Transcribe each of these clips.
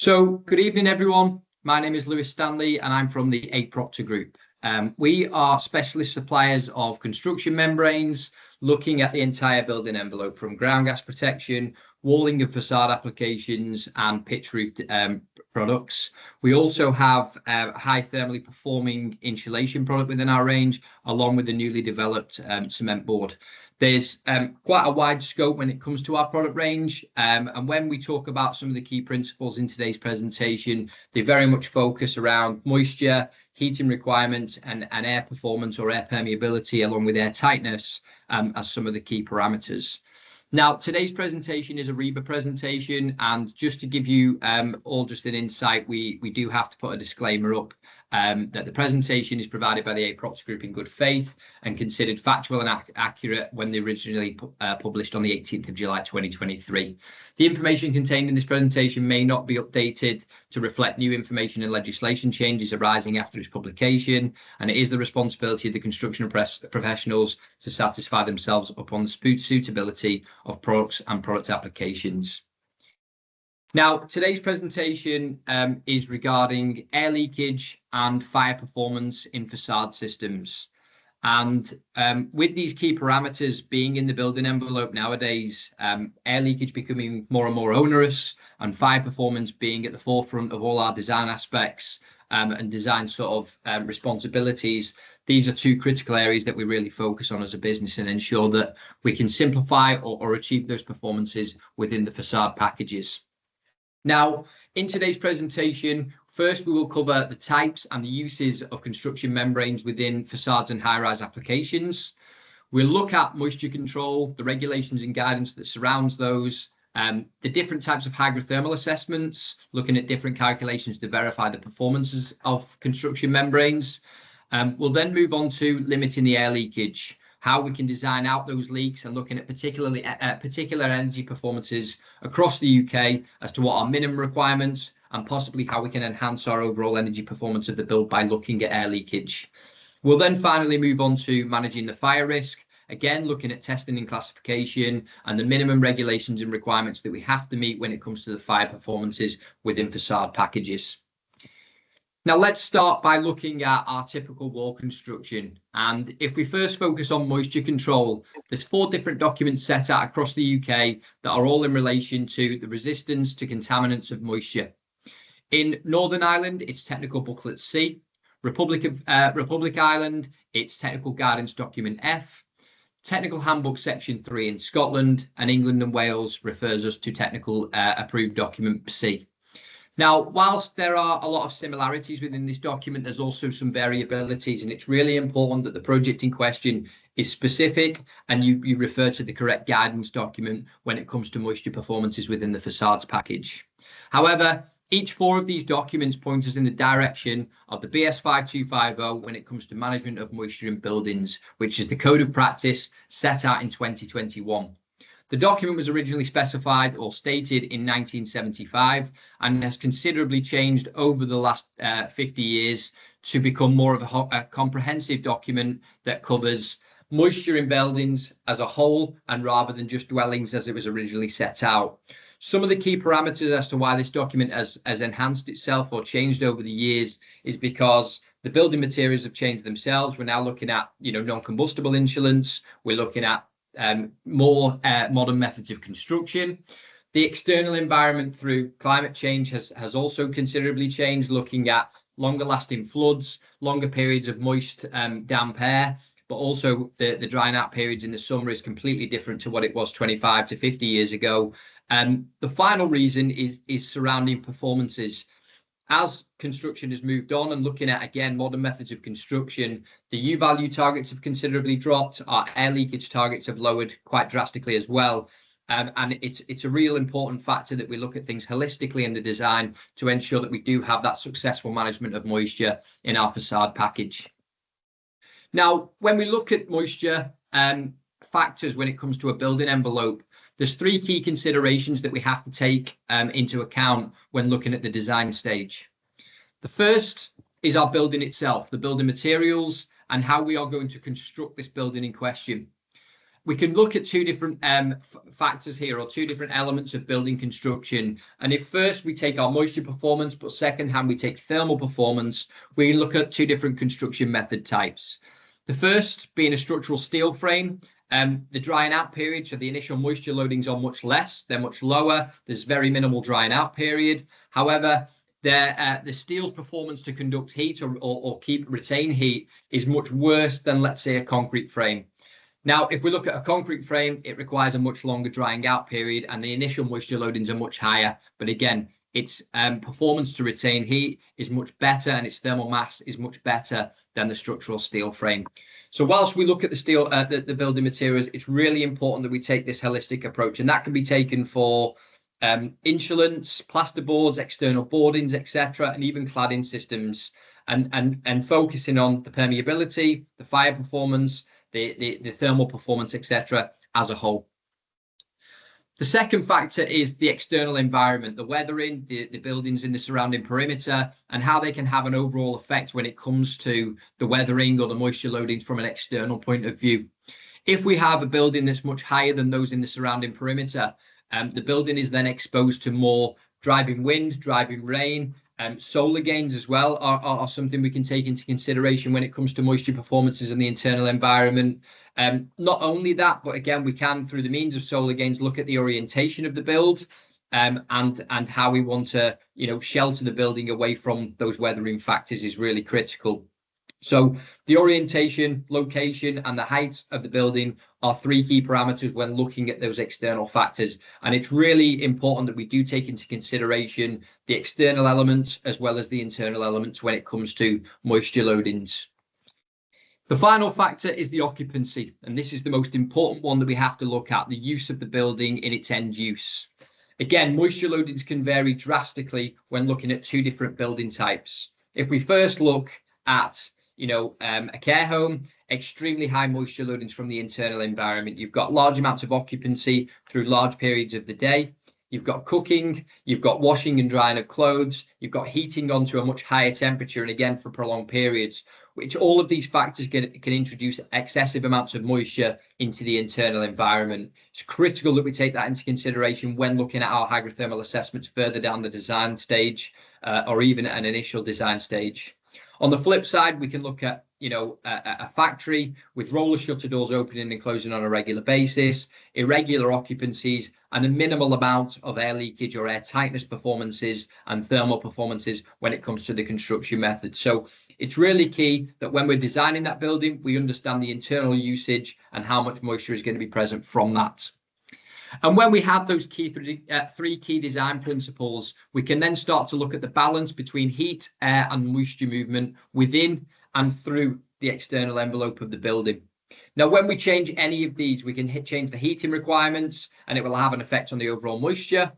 So good evening, everyone. My name is Lewis Stanley and I'm from the A. Proctor Group. We are specialist suppliers of construction membranes, looking at the entire building envelope from ground gas protection, walling and facade applications and pitch roof products. We also have high thermally performing insulation product within our range, along with the newly developed cement board. There's quite a wide scope when it comes to our product range, and when we talk about some of the key principles in today's presentation, they very much focus around moisture, heating requirements, and air performance or air permeability, along with air tightness as some of the key parameters. Now, today's presentation is a REBA presentation, and just to give you all just an insight, we do have to put a disclaimer up that the presentation is provided by the A. Proctor Group in good faith and considered factual and accurate when they originally published on the 18th of July 2023. The information contained in this presentation may not be updated to reflect new information and legislation changes arising after its publication, and it is the responsibility of the construction professionals to satisfy themselves upon the suitability of products and product applications. Now, today's presentation is regarding air leakage and fire performance in facade systems. And with these key parameters being in the building envelope nowadays, air leakage becoming more and more onerous and fire performance being at the forefront of all our design aspects and design sort of responsibilities, these are two critical areas that we really focus on as a business and ensure that we can simplify or achieve those performances within the facade packages. Now, in today's presentation, first we will cover the types and the uses of construction membranes within facades and high-rise applications. We'll look at moisture control, the regulations and guidance that surrounds those, the different types of hygrothermal assessments, looking at different calculations to verify the performances of construction membranes. We'll then move on to limiting the air leakage, how we can design out those leaks and looking at particular energy performances across the UK as to what our minimum requirements and possibly how we can enhance our overall energy performance of the build by looking at air leakage. We'll then finally move on to managing the fire risk, again looking at testing and classification and the minimum regulations and requirements that we have to meet when it comes to the fire performances within facade packages. Now, let's start by looking at our typical wall construction. And if we first focus on moisture control, there's 4 different documents set out across the UK that are all in relation to the resistance to contaminants of moisture. In Northern Ireland, it's Technical Booklet C. Republic Ireland, it's Technical Guidance Document F. Technical Handbook Section 3 in Scotland, and England and Wales refers us to Technical Approved Document C. Now, whilst there are a lot of similarities within this document, there's also some variabilities, and it's really important that the project in question is specific and you refer to the correct guidance document when it comes to moisture performances within the facades package. However, each 4 of these documents point us in the direction of the BS 5250 when it comes to management of moisture in buildings, which is the code of practice set out in 2021. The document was originally specified or stated in 1975 and has considerably changed over the last 50 years to become more of a comprehensive document that covers moisture in buildings as a whole and rather than just dwellings as it was originally set out. Some of the key parameters as to why this document has enhanced itself or changed over the years is because the building materials have changed themselves. We're now looking at non-combustible insulants. We're looking at more modern methods of construction. The external environment through climate change has also considerably changed, looking at longer lasting floods, longer periods of moist damp air, but also the drying out periods in the summer is completely different to what it was 25 to 50 years ago. The final reason is surrounding performances. As construction has moved on and looking at, again, modern methods of construction, the U value targets have considerably dropped. Our air leakage targets have lowered quite drastically as well. And it's a real important factor that we look at things holistically in the design to ensure that we do have that successful management of moisture in our facade package. Now, when we look at moisture factors when it comes to a building envelope, there's 3 key considerations that we have to take into account when looking at the design stage. The first is our building itself, the building materials, and how we are going to construct this building in question. we can look at two different factors here, or two different elements of building construction. And if first we take our moisture performance, but second hand we take thermal performance, we look at two different construction method types. The first being a structural steel frame. The drying out period, so the initial moisture loadings are much less, they're much lower, there's very minimal drying out period. However, the steel's performance to conduct heat or retain heat is much worse than, let's say, a concrete frame. Now, if we look at a concrete frame, it requires a much longer drying out period and the initial moisture loadings are much higher. But again, its performance to retain heat is much better and its thermal mass is much better than the structural steel frame. So whilst we look at the steel, the building materials, it's really important that we take this holistic approach, and that can be taken for insulants, plasterboards, external boardings, etc., and even cladding systems, and focusing on the permeability, the fire performance, the thermal performance, etc., as a whole. The second factor is the external environment, the weathering, the buildings in the surrounding perimeter, and how they can have an overall effect when it comes to the weathering or the moisture loadings from an external point of view. If we have a building that's much higher than those in the surrounding perimeter, the building is then exposed to more driving wind, driving rain. Solar gains as well are something we can take into consideration when it comes to moisture performances in the internal environment. Not only that, but again, we can, through the means of solar gains, look at the orientation of the build and how we want to, shelter the building away from those weathering factors is really critical. So the orientation, location, and the height of the building are three key parameters when looking at those external factors. And it's really important that we do take into consideration the external elements as well as the internal elements when it comes to moisture loadings. The final factor is the occupancy, and this is the most important one that we have to look at, the use of the building in its end use. Again, moisture loadings can vary drastically when looking at two different building types. If we first look at a care home, extremely high moisture loadings from the internal environment. You've got large amounts of occupancy through large periods of the day. You've got cooking, you've got washing and drying of clothes, you've got heating onto a much higher temperature, and again for prolonged periods, which all of these factors can introduce excessive amounts of moisture into the internal environment. It's critical that we take that into consideration when looking at our hygrothermal assessments further down the design stage or even at an initial design stage. On the flip side, we can look at, a factory with roller shutter doors opening and closing on a regular basis, irregular occupancies, and a minimal amount of air leakage or air tightness performances and thermal performances when it comes to the construction method. So it's really key that when we're designing that building, we understand the internal usage and how much moisture is going to be present from that. And when we have those three key design principles, we can then start to look at the balance between heat, air, and moisture movement within and through the external envelope of the building. Now, when we change any of these, we can change the heating requirements, and it will have an effect on the overall moisture.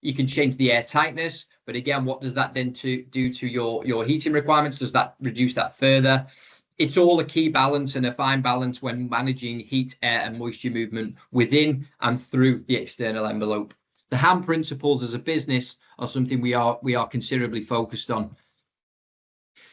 You can change the air tightness, but again, what does that then do to your heating requirements? Does that reduce that further? It's all a key balance and a fine balance when managing heat, air, and moisture movement within and through the external envelope. The HAM principles as a business are something we are considerably focused on.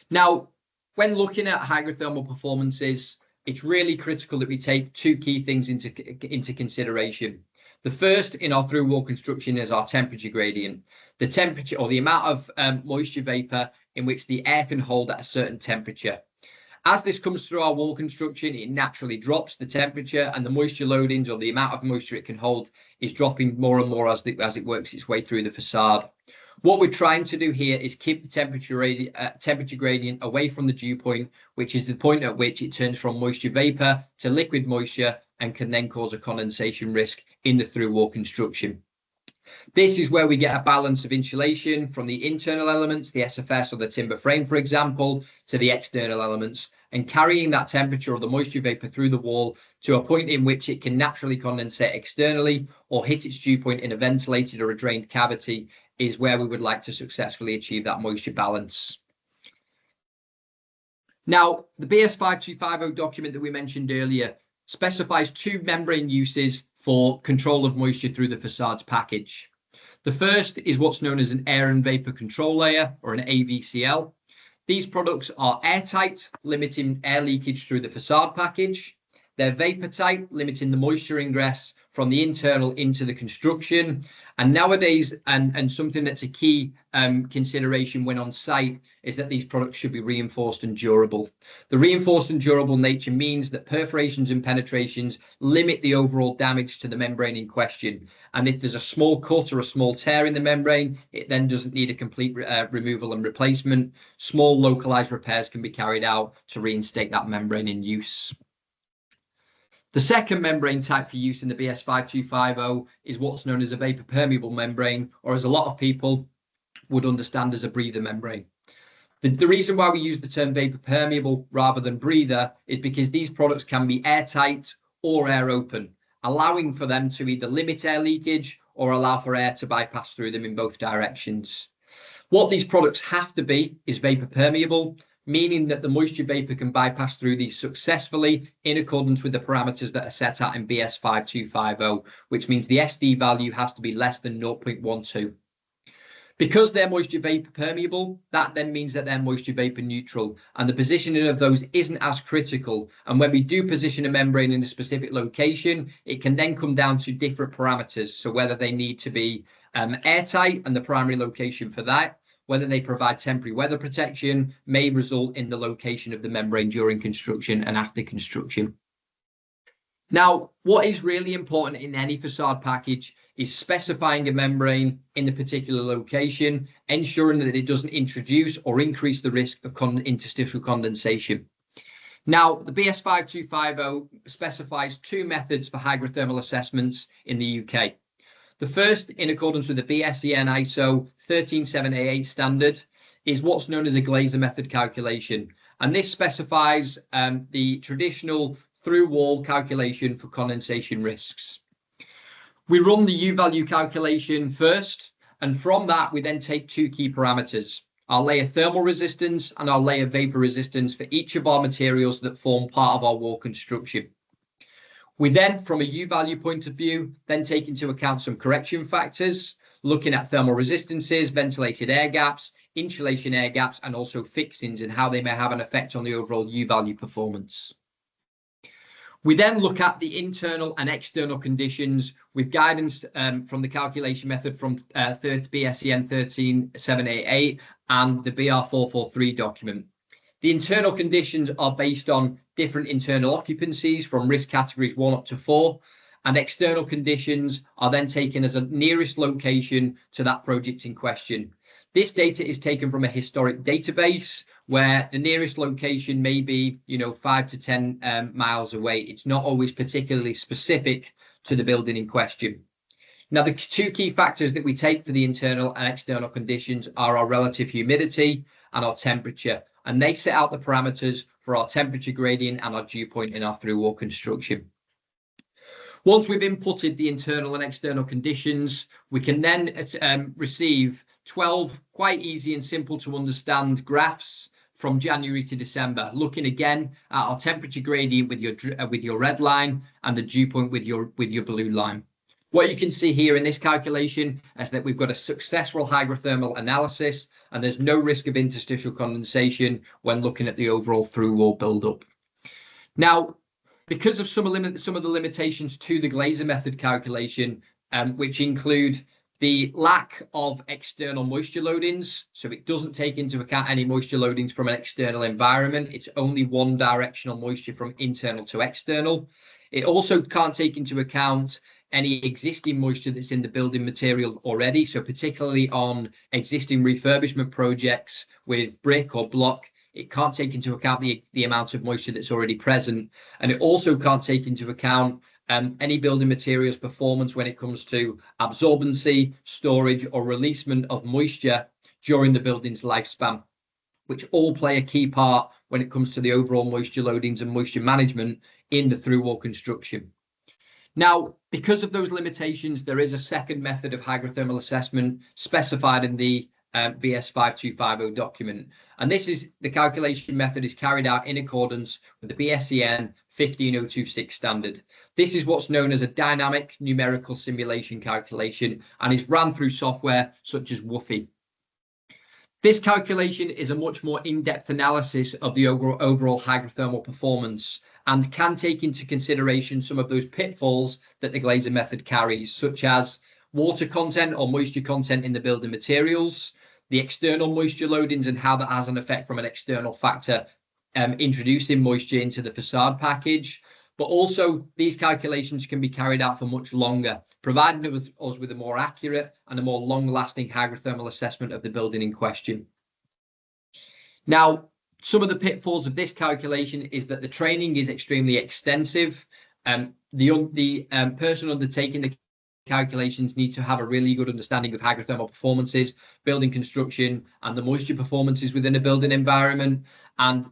Now, when looking at hygrothermal performances, it's really critical that we take two key things into consideration. The first in our through wall construction is our temperature gradient, the temperature or the amount of moisture vapor in which the air can hold at a certain temperature. As this comes through our wall construction, it naturally drops the temperature, and the moisture loadings or the amount of moisture it can hold is dropping more and more as it works its way through the facade. What we're trying to do here is keep the temperature gradient away from the dew point, which is the point at which it turns from moisture vapor to liquid moisture and can then cause a condensation risk in the through wall construction. This is where we get a balance of insulation from the internal elements, the SFS or the timber frame, for example, to the external elements, and carrying that temperature or the moisture vapor through the wall to a point in which it can naturally condensate externally or hit its dew point in a ventilated or a drained cavity is where we would like to successfully achieve that moisture balance. Now, the BS 5250 document that we mentioned earlier specifies two membrane uses for control of moisture through the facades package. The first is what's known as an air and vapor control layer, or an AVCL. These products are airtight, limiting air leakage through the facade package. They're vapor tight, limiting the moisture ingress from the internal into the construction. And nowadays, and something that's a key consideration when on site, is that these products should be reinforced and durable. The reinforced and durable nature means that perforations and penetrations limit the overall damage to the membrane in question. And if there's a small cut or a small tear in the membrane, it then doesn't need a complete removal and replacement. Small localized repairs can be carried out to reinstate that membrane in use. The second membrane type for use in the BS5250 is what's known as a vapor permeable membrane, or as a lot of people would understand as a breather membrane. The reason why we use the term vapor permeable rather than breather is because these products can be airtight or air open, allowing for them to either limit air leakage or allow for air to bypass through them in both directions. What these products have to be is vapor permeable, meaning that the moisture vapor can bypass through these successfully in accordance with the parameters that are set out in BS5250, which means the SD value has to be less than 0.12. Because they're moisture vapor permeable, that then means that they're moisture vapor neutral, and the positioning of those isn't as critical. And when we do position a membrane in a specific location, it can then come down to different parameters. So whether they need to be airtight and the primary location for that, whether they provide temporary weather protection, may result in the location of the membrane during construction and after construction. Now, what is really important in any facade package is specifying a membrane in a particular location, ensuring that it doesn't introduce or increase the risk of interstitial condensation. Now, the BS5250 specifies two methods for hygrothermal assessments in the UK. The first, in accordance with the BSEN ISO 13788 standard, is what's known as a Glaser method calculation. And this specifies the traditional through-wall calculation for condensation risks. We run the U-value calculation first, and from that, we then take two key parameters, our layer thermal resistance and our layer vapor resistance for each of our materials that form part of our wall construction. We then, from a U-value point of view, then take into account some correction factors, looking at thermal resistances, ventilated air gaps, insulation air gaps, and also fixings and how they may have an effect on the overall U-value performance. We then look at the internal and external conditions with guidance from the calculation method from BSEN 13788 and the BR443 document. The internal conditions are based on different internal occupancies from risk categories 1 up to 4, and external conditions are then taken as a nearest location to that project in question. This data is taken from a historic database where the nearest location may be, 5 to 10 miles away. It's not always particularly specific to the building in question. Now, the two key factors that we take for the internal and external conditions are our relative humidity and our temperature, and they set out the parameters for our temperature gradient and our dew point in our through wall construction. Once we've inputted the internal and external conditions, we can then receive 12 quite easy and simple to understand graphs from January to December, looking again at our temperature gradient with your red line and the dew point with your blue line. What you can see here in this calculation is that we've got a successful hygrothermal analysis, and there's no risk of interstitial condensation when looking at the overall through wall buildup. Now, because of some of the limitations to the Glaser method calculation, which include the lack of external moisture loadings, so it doesn't take into account any moisture loadings from an external environment. It's only one directional moisture from internal to external. It also can't take into account any existing moisture that's in the building material already. So particularly on existing refurbishment projects with brick or block, it can't take into account the amount of moisture that's already present. And it also can't take into account any building materials performance when it comes to absorbency, storage, or releasement of moisture during the building's lifespan, which all play a key part when it comes to the overall moisture loadings and moisture management in the through wall construction. Now, because of those limitations, there is a second method of hygrothermal assessment specified in the BS5250 document. And this is the calculation method is carried out in accordance with the BSEN 15026 standard. This is what's known as a dynamic numerical simulation calculation and is run through software such as WFI. This calculation is a much more in-depth analysis of the overall hygrothermal performance, and can take into consideration some of those pitfalls that the glazing method carries, such as water content or moisture content in the building materials, the external moisture loadings and how that has an effect from an external factor introducing moisture into the facade package. But also these calculations can be carried out for much longer, providing us with a more accurate and a more long-lasting hygrothermal assessment of the building in question. Now, some of the pitfalls of this calculation is that the training is extremely extensive. The person undertaking the calculations needs to have a really good understanding of hygrothermal performances, building construction, and the moisture performances within a building environment. And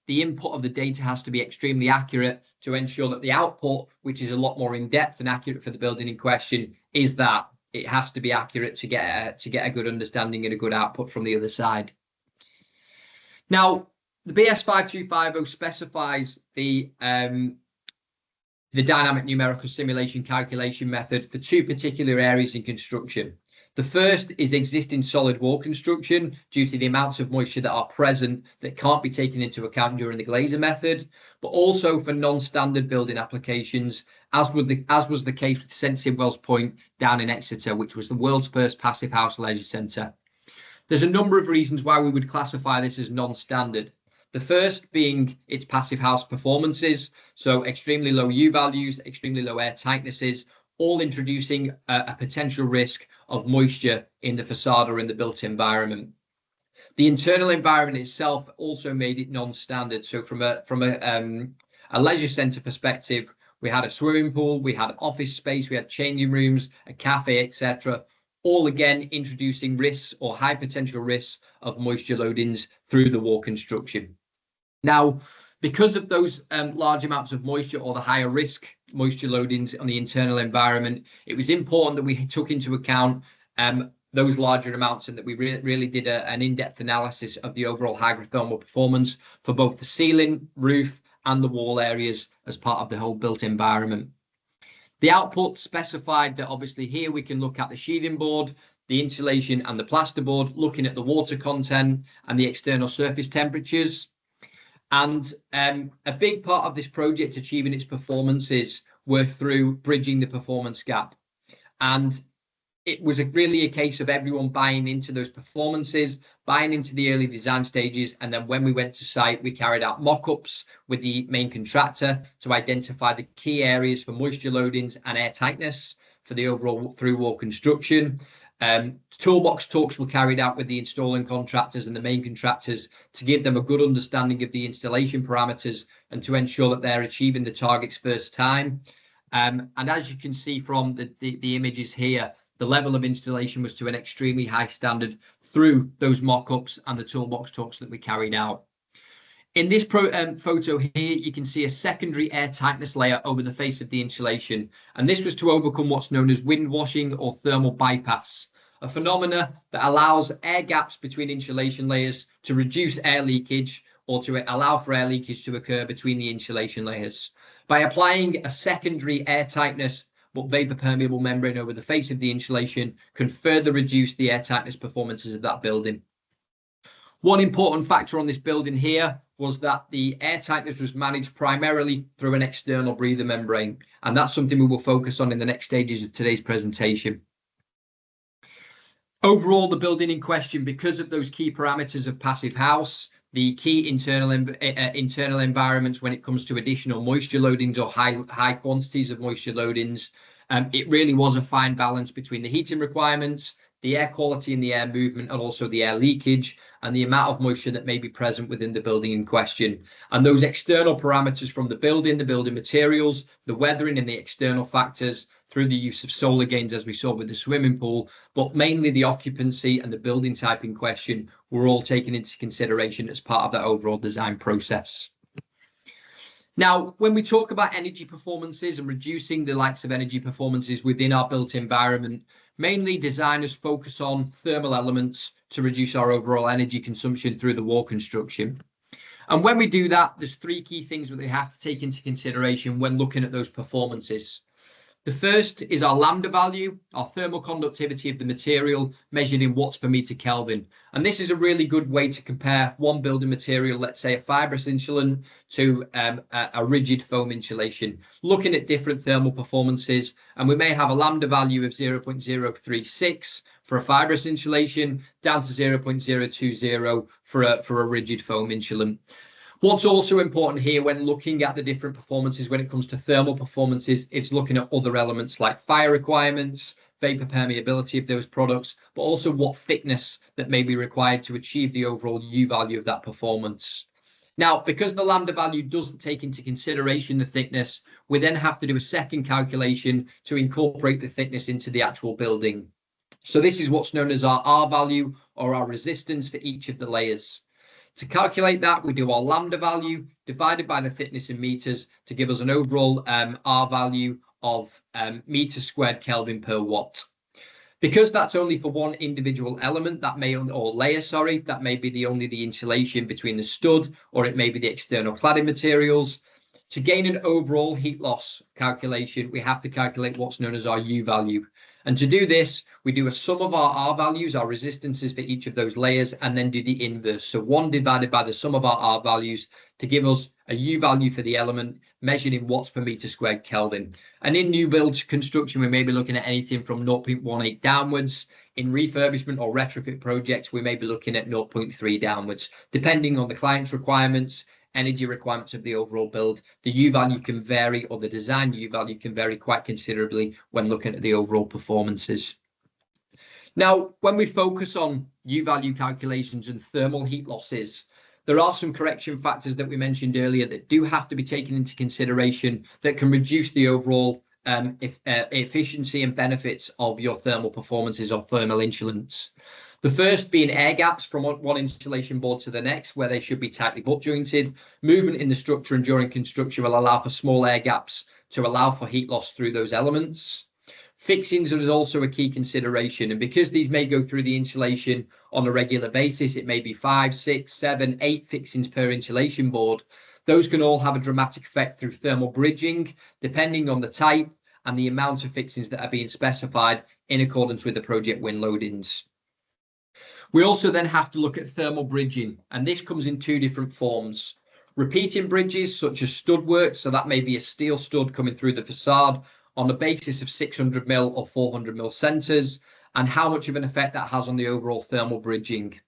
the input of the data has to be extremely accurate to ensure that the output, which is a lot more in-depth and accurate for the building in question, is that it has to be accurate to get a good understanding and a good output from the other side. Now, the BS 5250 specifies the dynamic numerical simulation calculation method for two particular areas in construction. The first is existing solid wall construction due to the amounts of moisture that are present that can't be taken into account during the glazer method, but also for non-standard building applications, as was the case with Sensitive Wells Point down in Exeter, which was the world's first passive house leisure centre. There's a number of reasons why we would classify this as non-standard. The first being its passive house performances, so extremely low U values, extremely low air tightnesses, all introducing a potential risk of moisture in the facade or in the built environment. The internal environment itself also made it non-standard. So from a leisure centre perspective, we had a swimming pool, we had office space, we had changing rooms, a cafe, etc. All again introducing risks or high potential risks of moisture loadings through the wall construction. Now, because of those large amounts of moisture or the higher risk moisture loadings on the internal environment, it was important that we took into account those larger amounts and that we really did an in-depth analysis of the overall hygrothermal performance for both the ceiling, roof and the wall areas as part of the whole built environment. The output specified that obviously here we can look at the sheathing board, the insulation and the plasterboard, looking at the water content and the external surface temperatures. And a big part of this project achieving its performances were through bridging the performance gap. And it was really a case of everyone buying into those performances, buying into the early design stages. And then when we went to site, we carried out mock-ups with the main contractor to identify the key areas for moisture loadings and air tightness for the overall through wall construction. Toolbox talks were carried out with the installing contractors and the main contractors to give them a good understanding of the installation parameters and to ensure that they're achieving the targets first time. And as you can see from the images here, the level of installation was to an extremely high standard through those mock-ups and the toolbox talks that we carried out. In this photo here, you can see a secondary air tightness layer over the face of the insulation. And this was to overcome what's known as wind washing or thermal bypass, a phenomena that allows air gaps between insulation layers to reduce air leakage or to allow for air leakage to occur between the insulation layers. By applying a secondary air tightness but vapor permeable membrane over the face of the insulation can further reduce the air tightness performances of that building. One important factor on this building here was that the air tightness was managed primarily through an external breather membrane, and that's something we will focus on in the next stages of today's presentation. Overall, the building in question, because of those key parameters of passive house, the key internal environments when it comes to additional moisture loadings or high quantities of moisture loadings, it really was a fine balance between the heating requirements, the air quality and the air movement, and also the air leakage and the amount of moisture that may be present within the building in question. And those external parameters from the building materials, the weathering and the external factors through the use of solar gains, as we saw with the swimming pool, but mainly the occupancy and the building type in question were all taken into consideration as part of that overall design process. Now, when we talk about energy performances and reducing the likes of energy performances within our built environment, mainly designers focus on thermal elements to reduce our overall energy consumption through the wall construction. And when we do that, there's three key things that we have to take into consideration when looking at those performances. The first is our lambda value, our thermal conductivity of the material measured in watts per meter Kelvin. And this is a really good way to compare one building material, let's say a fibrous insulant, to a rigid foam insulation, looking at different thermal performances. And we may have a lambda value of 0.036 for a fibrous insulation down to 0.020 for a rigid foam insulant. What's also important here when looking at the different performances when it comes to thermal performances is looking at other elements like fire requirements, vapor permeability of those products, but also what thickness that may be required to achieve the overall U value of that performance. Now, because the lambda value doesn't take into consideration the thickness, we then have to do a second calculation to incorporate the thickness into the actual building. So this is what's known as our R value, or our resistance for each of the layers. To calculate that, we do our lambda value divided by the thickness in meters to give us an overall R value of meters squared Kelvin per watt. Because that's only for one individual element, that may, or layer, sorry, that may be only the insulation between the stud, or it may be the external cladding materials. To gain an overall heat loss calculation, we have to calculate what's known as our U value. And to do this, we do a sum of our R values, our resistances for each of those layers, and then do the inverse. So 1 divided by the sum of our R values to give us a U value for the element measured in watts per meter squared Kelvin. And in new build construction, we may be looking at anything from 0.18 downwards. In refurbishment or retrofit projects, we may be looking at 0.3 downwards, depending on the client's requirements, energy requirements of the overall build. The U value can vary, or the design U value can vary quite considerably when looking at the overall performances. Now, when we focus on U value calculations and thermal heat losses, there are some correction factors that we mentioned earlier that do have to be taken into consideration that can reduce the overall efficiency and benefits of your thermal performances of thermal insulants. The first being air gaps from one insulation board to the next, where they should be tightly butt jointed. Movement in the structure and during construction will allow for small air gaps to allow for heat loss through those elements. Fixings is also a key consideration, and because these may go through the insulation on a regular basis, it may be 5, 6, 7, 8 fixings per insulation board. Those can all have a dramatic effect through thermal bridging, depending on the type and the amount of fixings that are being specified in accordance with the project wind loadings. We also then have to look at thermal bridging, and this comes in two different forms. Repeating bridges, such as stud work, so that may be a steel stud coming through the facade on the basis of 600 mil or 400 mil centers, and how much of an effect that has on the overall thermal bridging.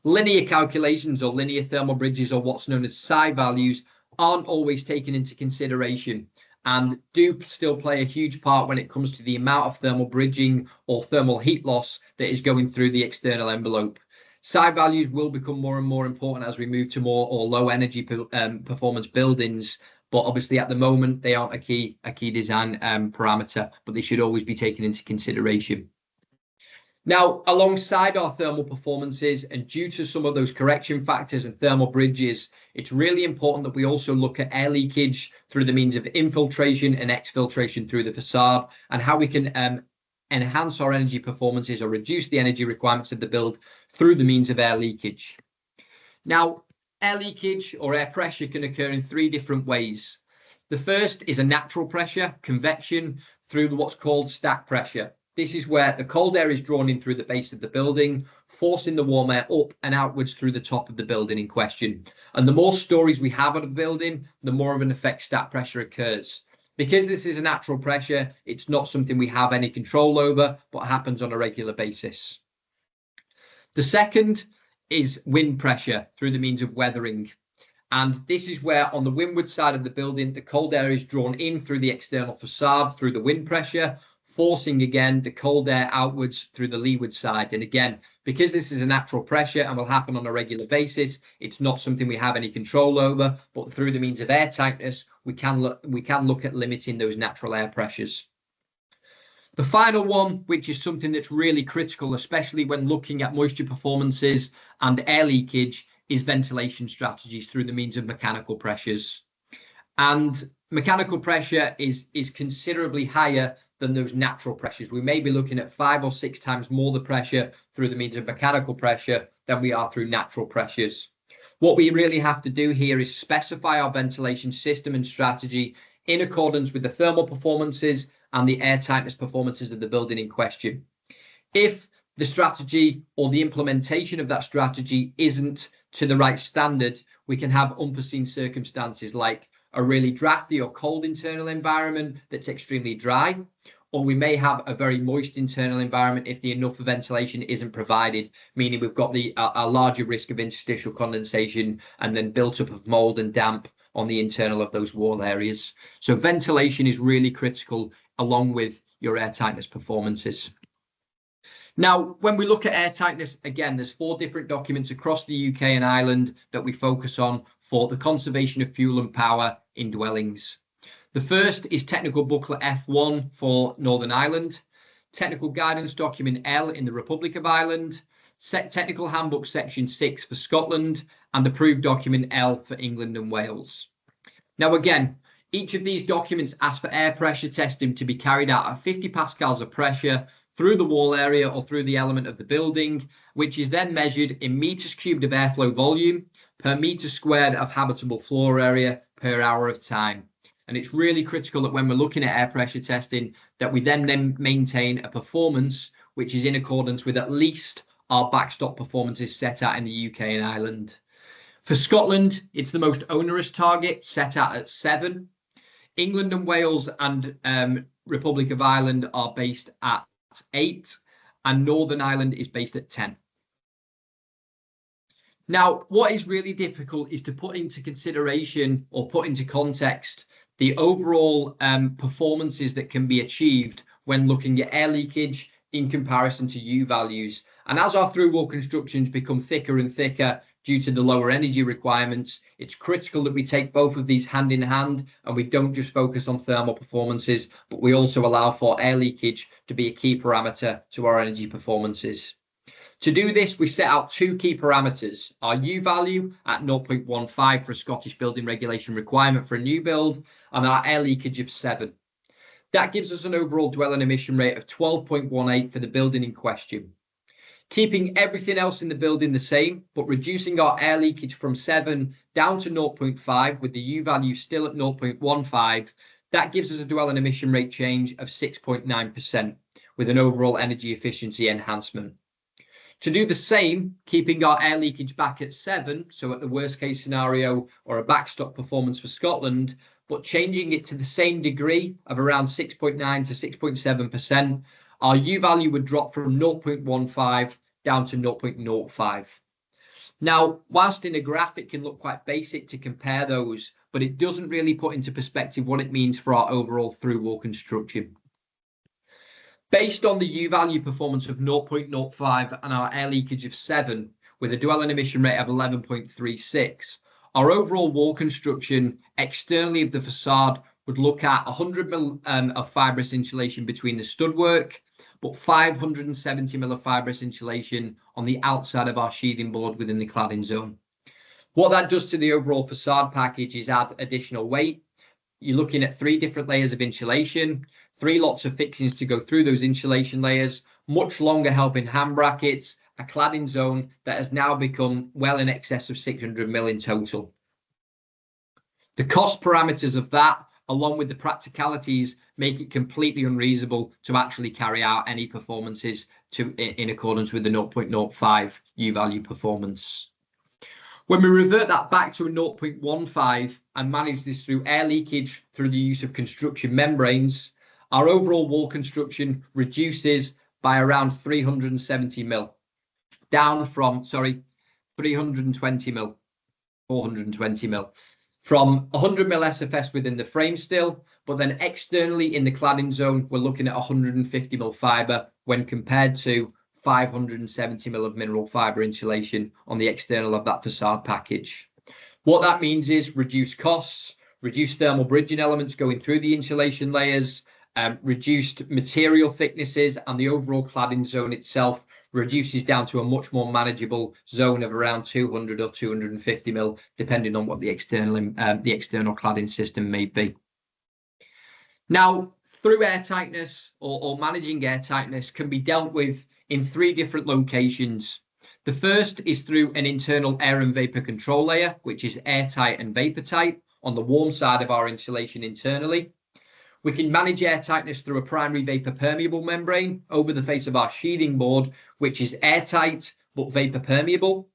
Linear calculations or linear thermal bridges, or what's known as psi values, aren't always taken into consideration and do still play a huge part when it comes to the amount of thermal bridging or thermal heat loss that is going through the external envelope. Psi values will become more and more important as we move to more or low energy performance buildings, but obviously at the moment they aren't a key design parameter, but they should always be taken into consideration. Now, alongside our thermal performances, and due to some of those correction factors and thermal bridges, it's really important that we also look at air leakage through the means of infiltration and exfiltration through the facade, and how we can enhance our energy performances or reduce the energy requirements of the build through the means of air leakage. Now, air leakage or air pressure can occur in 3 different ways. The first is a natural pressure, convection, through what's called stack pressure. This is where the cold air is drawn in through the base of the building, forcing the warm air up and outwards through the top of the building in question. And the more stories we have of a building, the more of an effect stack pressure occurs. Because this is a natural pressure, it's not something we have any control over, but happens on a regular basis. The second is wind pressure through the means of weathering. And this is where on the windward side of the building, the cold air is drawn in through the external facade through the wind pressure, forcing again the cold air outwards through the leeward side. And again, because this is a natural pressure and will happen on a regular basis, it's not something we have any control over, but through the means of air tightness, we can look at limiting those natural air pressures. The final one, which is something that's really critical, especially when looking at moisture performances and air leakage, is ventilation strategies through the means of mechanical pressures. And mechanical pressure is considerably higher than those natural pressures. We may be looking at 5 or 6 times more the pressure through the means of mechanical pressure than we are through natural pressures. What we really have to do here is specify our ventilation system and strategy in accordance with the thermal performances and the air tightness performances of the building in question. If the strategy or the implementation of that strategy isn't to the right standard, we can have unforeseen circumstances like a really drafty or cold internal environment that's extremely dry, or we may have a very moist internal environment if the enough ventilation isn't provided, meaning we've got a larger risk of interstitial condensation and then built up of mold and damp on the internal of those wall areas. So ventilation is really critical along with your air tightness performances. Now, when we look at air tightness, again, there's 4 different documents across the UK and Ireland that we focus on for the conservation of fuel and power in dwellings. The first is Technical Booklet F1 for Northern Ireland, Technical Guidance Document L in the Republic of Ireland, Technical Handbook Section 6 for Scotland, and Approved Document L for England and Wales. Now, again, each of these documents asks for air pressure testing to be carried out at 50 pascals of pressure through the wall area or through the element of the building, which is then measured in meters cubed of airflow volume per meter squared of habitable floor area per hour of time. And it's really critical that when we're looking at air pressure testing, that we then maintain a performance which is in accordance with at least our backstop performances set out in the UK and Ireland. For Scotland, it's the most onerous target, set out at 7. England and Wales and Republic of Ireland are based at 8, and Northern Ireland is based at 10. Now, what is really difficult is to put into consideration or put into context the overall performances that can be achieved when looking at air leakage in comparison to U values. And as our through-wall constructions become thicker and thicker due to the lower energy requirements, it's critical that we take both of these hand in hand and we don't just focus on thermal performances, but we also allow for air leakage to be a key parameter to our energy performances. To do this, we set out 2 key parameters, our U value at 0.15 for a Scottish building regulation requirement for a new build, and our air leakage of 7. That gives us an overall dwelling emission rate of 12.18 for the building in question. Keeping everything else in the building the same, but reducing our air leakage from 7 down to 0.5 with the U value still at 0.15, that gives us a dwelling emission rate change of 6.9% with an overall energy efficiency enhancement. To do the same, keeping our air leakage back at 7, so at the worst case scenario or a backstop performance for Scotland, but changing it to the same degree of around 6.9 to 6.7%, our U value would drop from 0.15 down to 0.05. Now, whilst in a graph it can look quite basic to compare those, but it doesn't really put into perspective what it means for our overall through-wall construction. Based on the U value performance of 0.05 and our air leakage of 7, with a dwelling emission rate of 11.36, our overall wall construction externally of the facade would look at 100 mil of fibrous insulation between the stud-work, but 570 mil of fibrous insulation on the outside of our sheathing board within the cladding zone. What that does to the overall facade package is add additional weight. You're looking at 3 different layers of insulation, 3 lots of fixings to go through those insulation layers, much longer helping hand brackets, a cladding zone that has now become well in excess of 600 mil in total. The cost parameters of that, along with the practicalities, make it completely unreasonable to actually carry out any performances in accordance with the 0.05 U value performance. When we revert that back to a 0.15 and manage this through air leakage through the use of construction membranes, our overall wall construction reduces by around 370 mil, down from, 320 mil, 420 mil, from 100 mil SFS within the frame still, but then externally in the cladding zone, we're looking at 150 mil fibre when compared to 570 mil of mineral fibre insulation on the external of that facade package. What that means is reduced costs, reduced thermal bridging elements going through the insulation layers, reduced material thicknesses, and the overall cladding zone itself reduces down to a much more manageable zone of around 200 or 250 mil, depending on what the external cladding system may be. Now, through air tightness or managing air tightness can be dealt with in 3 different locations. The first is through an internal air and vapor control layer, which is airtight and vapor tight on the warm side of our insulation internally. We can manage air tightness through a primary vapor permeable membrane over the face of our sheathing board, which is airtight but vapor permeable.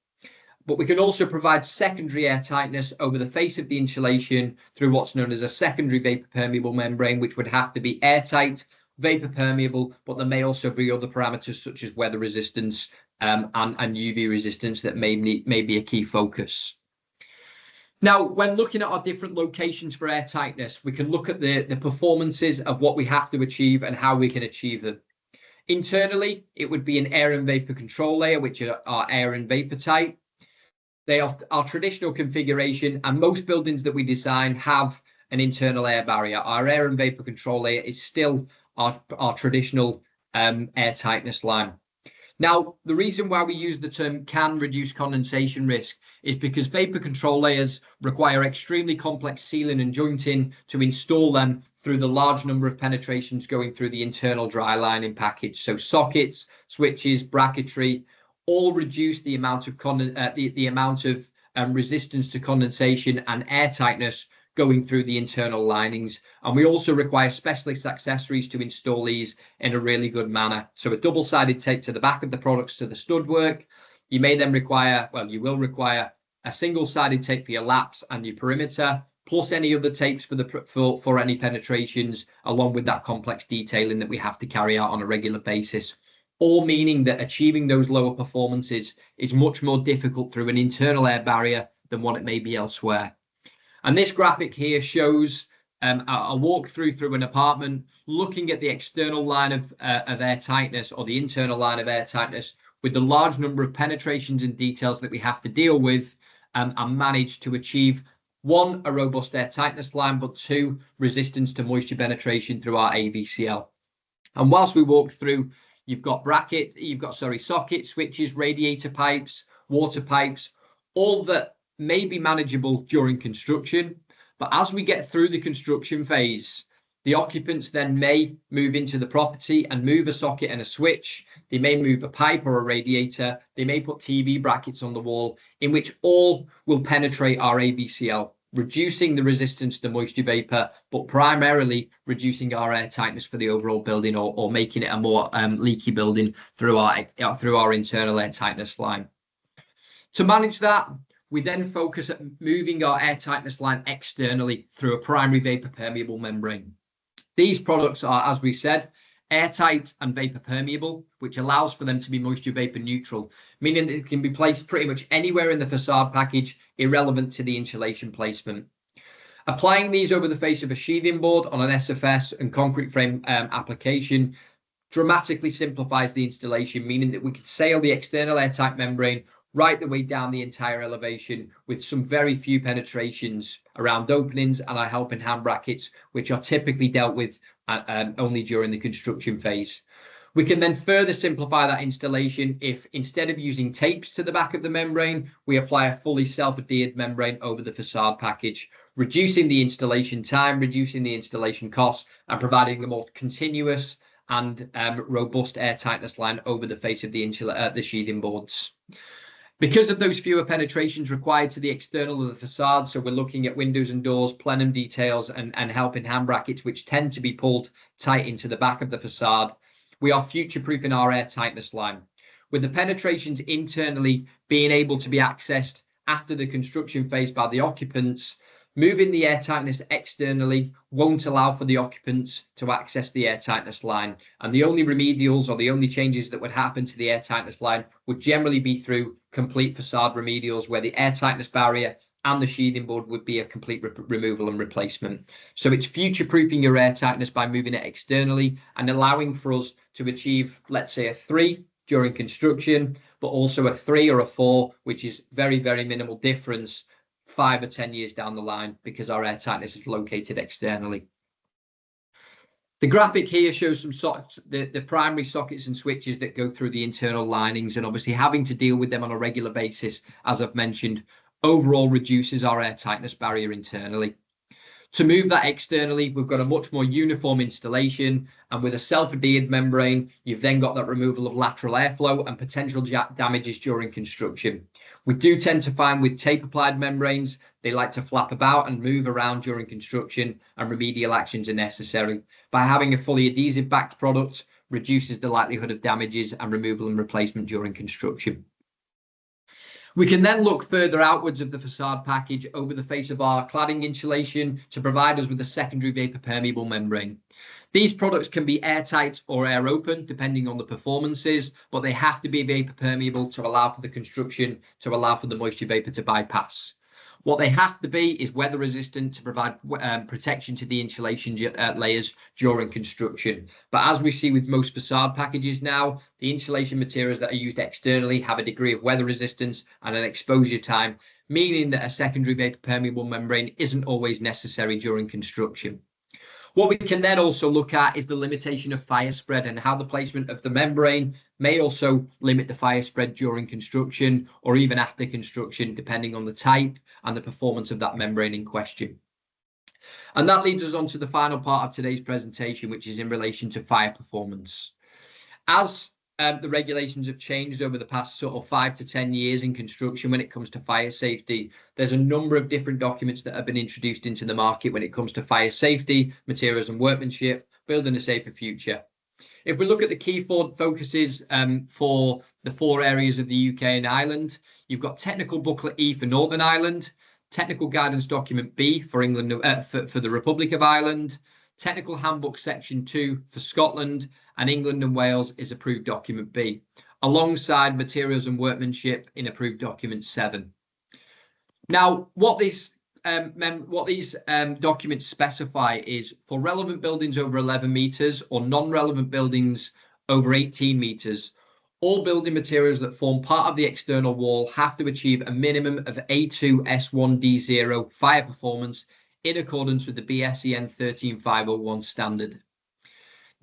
But we can also provide secondary air tightness over the face of the insulation through what's known as a secondary vapor permeable membrane, which would have to be airtight, vapor permeable, but there may also be other parameters such as weather resistance and UV resistance that may be a key focus. Now, when looking at our different locations for air tightness, we can look at the performances of what we have to achieve and how we can achieve them. Internally, it would be an air and vapor control layer, which are air and vapor tight. They are our traditional configuration, and most buildings that we design have an internal air barrier. Our air and vapor control layer is still our traditional air tightness line. Now, the reason why we use the term can reduce condensation risk is because vapor control layers require extremely complex sealing and jointing to install them through the large number of penetrations going through the internal dry lining package. So sockets, switches, bracketry, all reduce the amount of resistance to condensation and air tightness going through the internal linings. And we also require specialist accessories to install these in a really good manner. So a double-sided tape to the back of the products to the stud work. You may then require, well, you will require a single-sided tape for your laps and your perimeter, plus any other tapes for any penetrations, along with that complex detailing that we have to carry out on a regular basis. All meaning that achieving those lower performances is much more difficult through an internal air barrier than what it may be elsewhere. And this graphic here shows a walkthrough through an apartment, looking at the external line of air tightness, or the internal line of air tightness, with the large number of penetrations and details that we have to deal with, and manage to achieve, one, a robust air tightness line, but two, resistance to moisture penetration through our AVCL. And whilst we walk through, you've got sockets, switches, radiator pipes, water pipes, all that may be manageable during construction. But as we get through the construction phase, the occupants then may move into the property and move a socket and a switch. They may move a pipe or a radiator. They may put TV brackets on the wall, in which all will penetrate our AVCL, reducing the resistance to moisture vapor, but primarily reducing our air tightness for the overall building, or making it a more leaky building through our internal air tightness line. To manage that, we then focus at moving our air tightness line externally through a primary vapor permeable membrane. These products are, as we said, airtight and vapor permeable, which allows for them to be moisture vapor neutral, meaning that it can be placed pretty much anywhere in the facade package, irrelevant to the insulation placement. Applying these over the face of a sheathing board on an SFS and concrete frame application dramatically simplifies the installation, meaning that we can sail the external airtight membrane right the way down the entire elevation with some very few penetrations around openings and our helping hand brackets, which are typically dealt with only during the construction phase. We can then further simplify that installation if, instead of using tapes to the back of the membrane, we apply a fully self-adhered membrane over the facade package, reducing the installation time, reducing the installation costs, and providing a more continuous and robust air tightness line over the face of the sheathing boards. Because of those fewer penetrations required to the external of the facade, so we're looking at windows and doors, plenum details, and helping hand brackets, which tend to be pulled tight into the back of the facade, we are future-proofing our air tightness line, with the penetrations internally being able to be accessed after the construction phase by the occupants. Moving the air tightness externally won't allow for the occupants to access the air tightness line. And the only remedials, or the only changes that would happen to the air tightness line, would generally be through complete facade remedials, where the air tightness barrier and the sheathing board would be a complete removal and replacement. So it's future-proofing your air tightness by moving it externally and allowing for us to achieve, let's say, a 3 during construction, but also a 3 or a 4, which is very, very minimal difference 5 or 10 years down the line, because our air tightness is located externally. The graphic here shows the primary sockets and switches that go through the internal linings, and obviously having to deal with them on a regular basis, as I've mentioned, overall reduces our air tightness barrier internally. To move that externally, we've got a much more uniform installation, and with a self-adhered membrane, you've then got that removal of lateral airflow and potential damages during construction. We do tend to find with tape-applied membranes, they like to flap about and move around during construction, and remedial actions are necessary. By having a fully adhesive-backed product, reduces the likelihood of damages and removal and replacement during construction. We can then look further outwards of the facade package over the face of our cladding insulation to provide us with a secondary vapor permeable membrane. These products can be airtight or air open, depending on the performances, but they have to be vapor permeable to allow for the construction, to allow for the moisture vapor to bypass. What they have to be is weather resistant to provide protection to the insulation layers during construction. But as we see with most facade packages now, the insulation materials that are used externally have a degree of weather resistance and an exposure time, meaning that a secondary vapor permeable membrane isn't always necessary during construction. What we can then also look at is the limitation of fire spread and how the placement of the membrane may also limit the fire spread during construction or even after construction, depending on the type and the performance of that membrane in question. And that leads us on to the final part of today's presentation, which is in relation to fire performance. As the regulations have changed over the past sort of 5 to 10 years in construction when it comes to fire safety, there's a number of different documents that have been introduced into the market when it comes to fire safety, materials and workmanship, building a safer future. If we look at the key focuses for the 4 areas of the UK and Ireland, you've got Technical Booklet E for Northern Ireland, Technical Guidance Document B for England, for the Republic of Ireland, Technical Handbook Section 2 for Scotland, and England and Wales is Approved Document B, alongside Materials and Workmanship in Approved Document 7. Now, what these documents specify is for relevant buildings over 11 metres or non-relevant buildings over 18 metres, all building materials that form part of the external wall have to achieve a minimum of A2 S1D0 fire performance in accordance with the BSEN 13501 standard.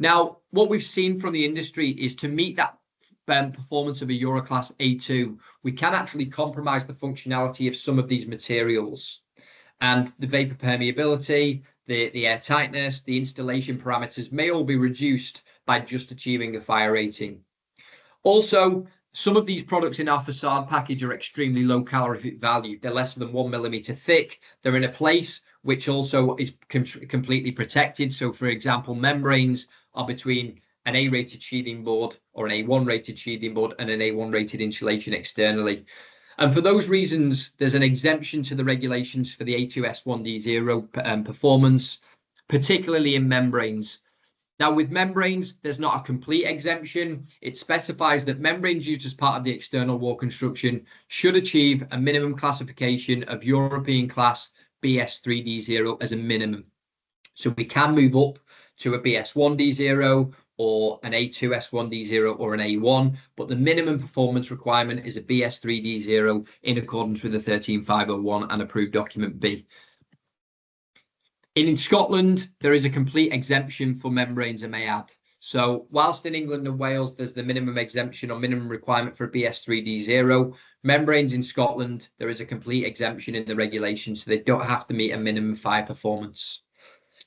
Now, what we've seen from the industry is to meet that performance of a Euroclass A2, we can actually compromise the functionality of some of these materials. And the vapor permeability, the air tightness, the installation parameters may all be reduced by just achieving a fire rating. Also, some of these products in our facade package are extremely low calorific value. They're less than 1 millimeter thick. They're in a place which also is completely protected. So, for example, membranes are between an A-rated sheathing board or an A1 rated sheathing board and an A1 rated insulation externally. And for those reasons, there's an exemption to the regulations for the A2S1D0 performance, particularly in membranes. Now, with membranes, there's not a complete exemption. It specifies that membranes used as part of the external wall construction should achieve a minimum classification of European class BS3D0 as a minimum. So we can move up to a BS1D0 or an A2S1D0 or an A1, but the minimum performance requirement is a BS3D0 in accordance with the 13501 and Approved Document B. In Scotland, there is a complete exemption for membranes, I may add. So whilst in England and Wales, there's the minimum exemption or minimum requirement for BS3D0, membranes in Scotland, there is a complete exemption in the regulations, so they don't have to meet a minimum fire performance.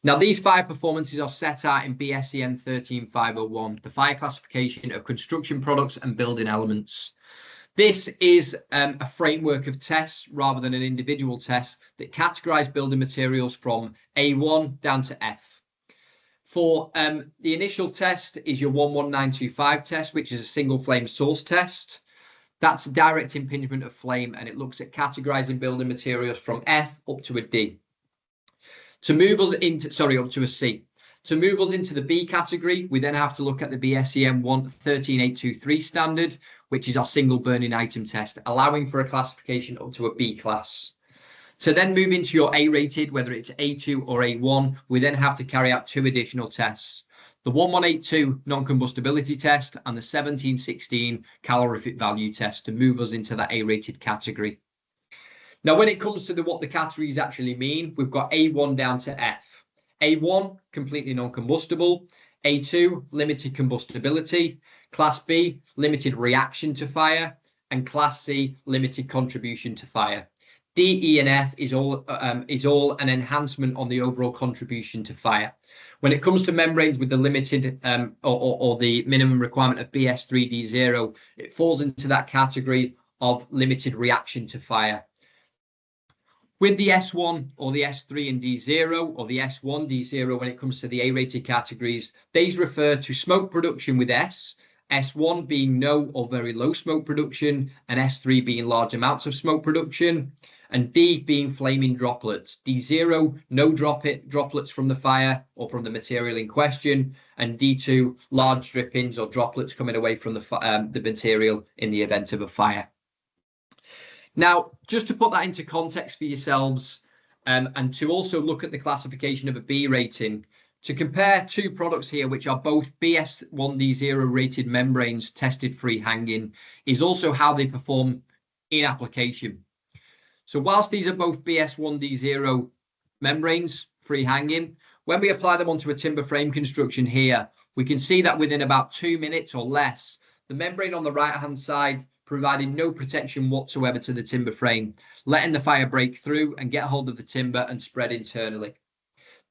Now, these fire performances are set out in BSEN 13501, the fire classification of construction products and building elements. This is a framework of tests rather than an individual test that categorize building materials from A1 down to F. For the initial test is your 11925 test, which is a single flame source test. That's direct impingement of flame, and it looks at categorizing building materials from F up to a D. To move us into, up to a C. To move us into the B category, we then have to look at the BSEN 13823 standard, which is our single burning item test, allowing for a classification up to a B class. To then move into your A-rated, whether it's A2 or A1, we then have to carry out 2 additional tests. The 1182 non-combustibility test and the 1716 calorific value test to move us into that A-rated category. Now, when it comes to what the categories actually mean, we've got A1 down to F. A1, completely non-combustible. A2, limited combustibility. Class B, limited reaction to fire. And Class C, limited contribution to fire. D, E, and F is all an enhancement on the overall contribution to fire. When it comes to membranes with the limited or the minimum requirement of BS3D0, it falls into that category of limited reaction to fire. With the S1 or the S3 and D0 or the S1 D0, when it comes to the A-rated categories, these refer to smoke production with S, S1 being no or very low smoke production, and S3 being large amounts of smoke production, and D being flaming droplets. D0, no droplets from the fire or from the material in question, and D2, large drippings or droplets coming away from the material in the event of a fire. Now, just to put that into context for yourselves, and to also look at the classification of a B rating, to compare two products here, which are both BS1D0 rated membranes tested free hanging, is also how they perform in application. So whilst these are both BS1D0 membranes free hanging, when we apply them onto a timber frame construction here, we can see that within about 2 minutes or less, the membrane on the right-hand side provided no protection whatsoever to the timber frame, letting the fire break through and get hold of the timber and spread internally.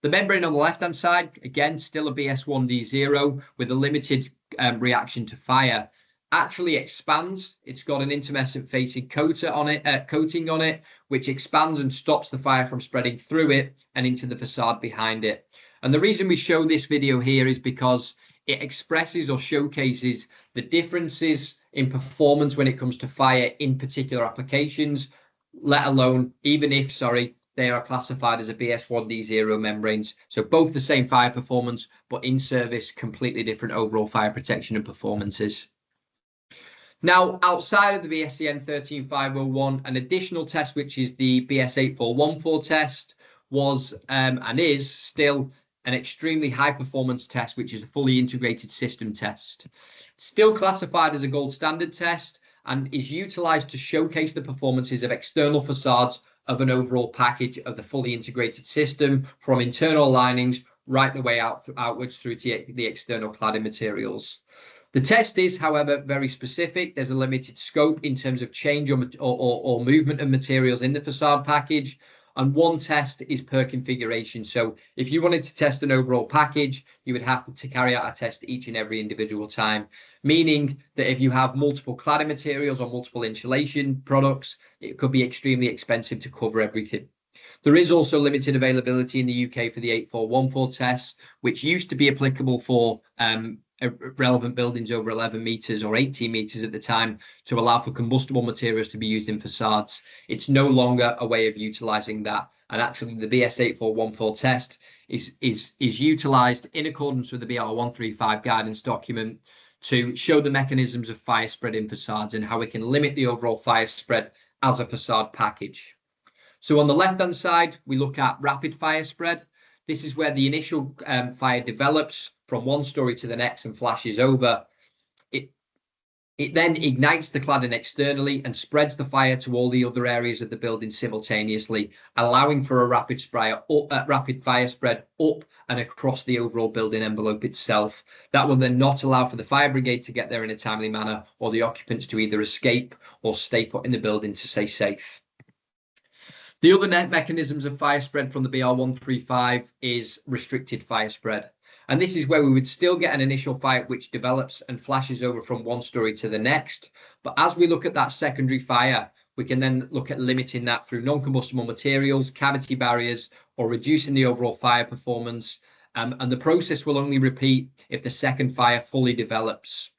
The membrane on the left-hand side, again, still a BS1D0 with a limited reaction to fire, actually expands. It's got an intermittent facing coating on it, which expands and stops the fire from spreading through it and into the facade behind it. And the reason we show this video here is because it expresses or showcases the differences in performance when it comes to fire in particular applications, let alone even if, they are classified as a BS1D0 membranes. So both the same fire performance, but in service, completely different overall fire protection and performances. Now, outside of the BSCN 13501, an additional test, which is the BS8414 test, was and is still an extremely high performance test, which is a fully integrated system test. Still classified as a gold standard test and is utilized to showcase the performances of external facades of an overall package of the fully integrated system, from internal linings right the way outwards through to the external cladding materials. The test is, however, very specific. There's a limited scope in terms of change or movement of materials in the facade package, and one test is per configuration. So if you wanted to test an overall package, you would have to carry out a test each and every individual time, meaning that if you have multiple cladding materials or multiple insulation products, it could be extremely expensive to cover everything. There is also limited availability in the UK for the 8414 tests, which used to be applicable for relevant buildings over 11 meters or 18 meters at the time to allow for combustible materials to be used in facades. It's no longer a way of utilizing that. And actually the BS8414 test is utilized in accordance with the BR135 guidance document to show the mechanisms of fire spread in facades and how we can limit the overall fire spread as a facade package. So on the left-hand side, we look at rapid fire spread. This is where the initial fire develops from one story to the next and flashes over. It then ignites the cladding externally and spreads the fire to all the other areas of the building simultaneously, allowing for a rapid fire spread up and across the overall building envelope itself. That will then not allow for the fire brigade to get there in a timely manner, or the occupants to either escape or stay put in the building to stay safe. The other mechanisms of fire spread from the BR135 is restricted fire spread. And this is where we would still get an initial fire which develops and flashes over from one story to the next. But as we look at that secondary fire, we can then look at limiting that through non-combustible materials, cavity barriers, or reducing the overall fire performance. And the process will only repeat if the second fire fully develops.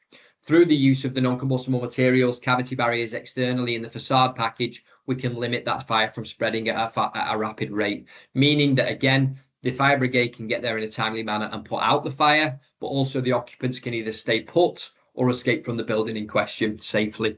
Through the use of the non-combustible materials, cavity barriers externally in the facade package, we can limit that fire from spreading at a rapid rate, meaning that, again, the fire brigade can get there in a timely manner and put out the fire, but also the occupants can either stay put or escape from the building in question safely.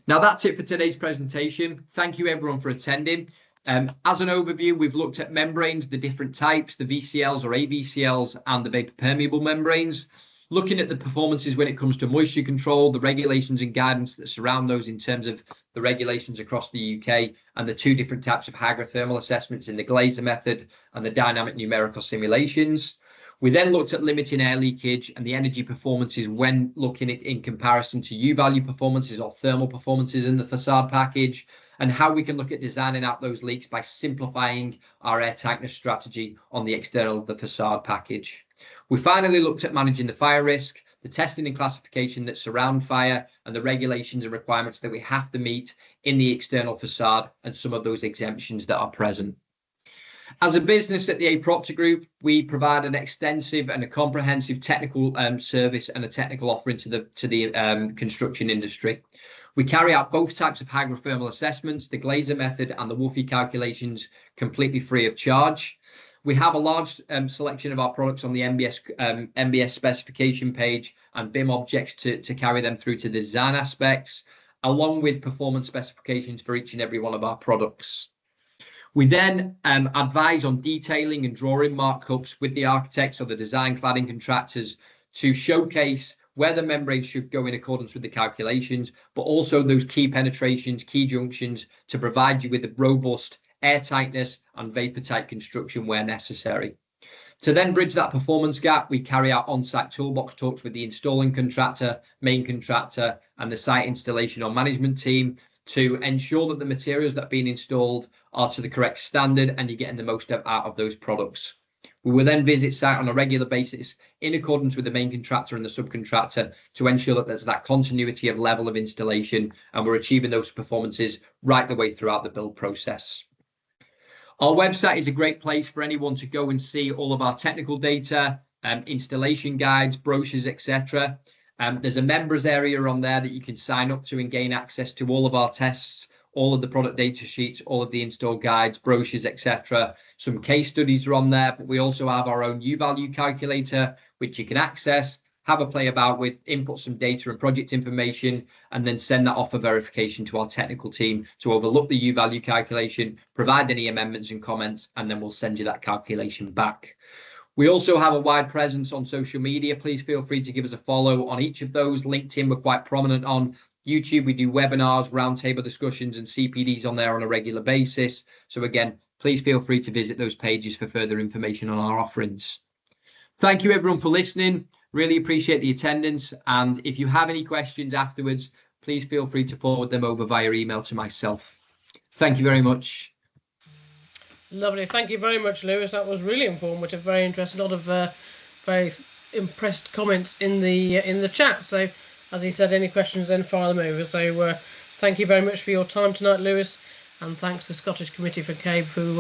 Now, that's it for today's presentation. Thank you, everyone, for attending. As an overview, we've looked at membranes, the different types, the VCLs or AVCLs, and the vapor permeable membranes. Looking at the performances when it comes to moisture control, the regulations and guidance that surround those in terms of the regulations across the UK, and the two different types of hygrothermal assessments in the Glazer method and the dynamic numerical simulations. We then looked at limiting air leakage and the energy performances when looking at in comparison to U-value performances or thermal performances in the facade package. and how we can look at designing out those leaks by simplifying our air tightness strategy on the external of the facade package. We finally looked at managing the fire risk, the testing and classification that surround fire, and the regulations and requirements that we have to meet in the external facade, and some of those exemptions that are present. As a business at the A. Proctor Group, we provide an extensive and a comprehensive technical service and a technical offering to the construction industry. We carry out both types of hygrothermal assessments, the Glazer method and the Woofy calculations, completely free of charge. We have a large selection of our products on the MBS specification page and BIM objects to carry them through to the design aspects, along with performance specifications for each and every one of our products. We then advise on detailing and drawing markups with the architects or the design cladding contractors to showcase where the membrane should go in accordance with the calculations, but also those key penetrations, key junctions, to provide you with a robust air tightness and vapor tight construction where necessary. To then bridge that performance gap, we carry out on-site toolbox talks with the installing contractor, main contractor, and the site installation or management team to ensure that the materials that are being installed are to the correct standard and you're getting the most out of those products. We will then visit site on a regular basis in accordance with the main contractor and the subcontractor to ensure that there's that continuity of level of installation and we're achieving those performances right the way throughout the build process. Our website is a great place for anyone to go and see all of our technical data, installation guides, brochures, etc. There's a members area on there that you can sign up to and gain access to all of our tests, all of the product data sheets, all of the install guides, brochures, etc. Some case studies are on there, but we also have our own U-value calculator, which you can access, have a play about with, input some data and project information, and then send that off for verification to our technical team to overlook the U-value calculation, provide any amendments and comments, and then we'll send you that calculation back. We also have a wide presence on social media. Please feel free to give us a follow on each of those. LinkedIn, we're quite prominent on. YouTube, we do webinars, roundtable discussions, and CPDs on there on a regular basis. So again, please feel free to visit those pages for further information on our offerings. Thank you everyone for listening. Really appreciate the attendance. And if you have any questions afterwards, please feel free to forward them over via email to myself. Thank you very much. Lovely. Thank you very much, Lewis. That was really informative, very interesting. A lot of very impressed comments in the chat. So, as he said, any questions, then fire them over. So, thank you very much for your time tonight, Lewis, and thanks to the Scottish Committee for CABE who